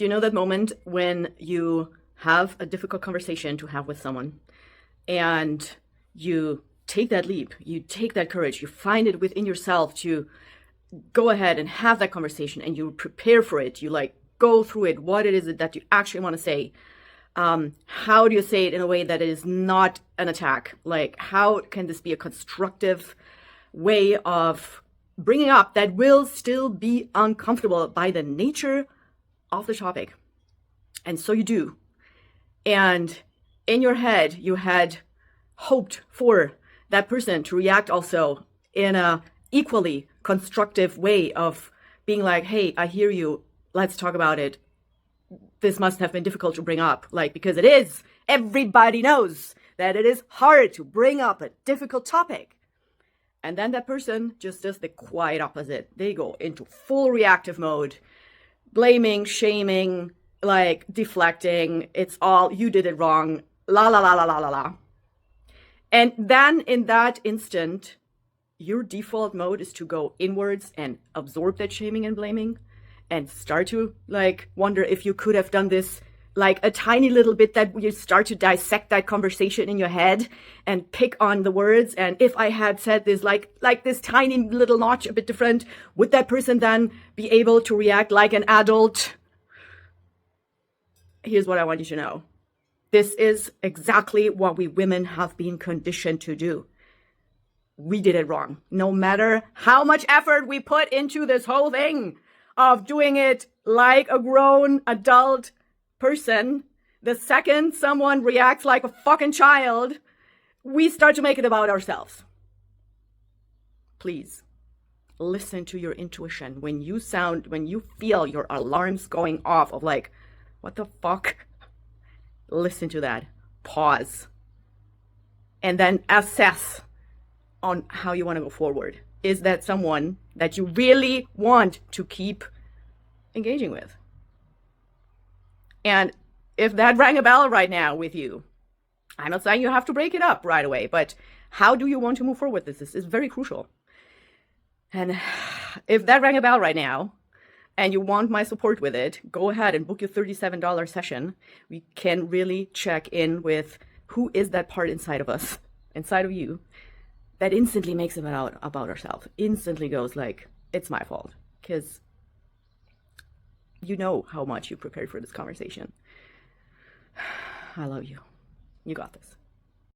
Do you know that moment when you have a difficult conversation to have with someone and you take that leap, you take that courage, you find it within yourself to go ahead and have that conversation and you prepare for it. You like go through it. What it is that you actually want to say? How do you say it in a way that it is not an attack? Like, how can this be a constructive way of bringing up that will still be uncomfortable by the nature of the topic? And so you do. And in your head, you had hoped for that person to react also in a equally constructive way of being like, hey, I hear you. Let's talk about it. This must have been difficult to bring up, like, because it is. Everybody knows that it is hard to bring up a difficult topic. And then that person just does the quiet opposite. They go into full reactive mode, blaming, shaming, like deflecting. It's all, you did it wrong, la, la, la, la, la, la, la. And then in that instant, your default mode is to go inwards and absorb that shaming and blaming and start to like wonder if you could have done this like a tiny little bit, that you start to dissect that conversation in your head and pick on the words. And if I had said this like this tiny little notch a bit different, would that person then be able to react like an adult? Here's what I want you to know. This is exactly what we women have been conditioned to do. We did it wrong. No matter how much effort we put into this whole thing of doing it like a grown adult person, the second someone reacts like a fucking child, we start to make it about ourselves. Please listen to your intuition when you feel your alarms going off of like, what the fuck? Listen to that. Pause. And then assess on how you want to go forward. Is that someone that you really want to keep engaging with? And if that rang a bell right now with you, I'm not saying you have to break it up right away, but how do you want to move forward with this? This is very crucial. And if that rang a bell right now and you want my support with it, go ahead and book your $37 session. We can really check in with who is that part inside of us, inside of you, that instantly makes it about ourselves, instantly goes like, it's my fault, because you know how much you prepared for this conversation. I love you. You got this.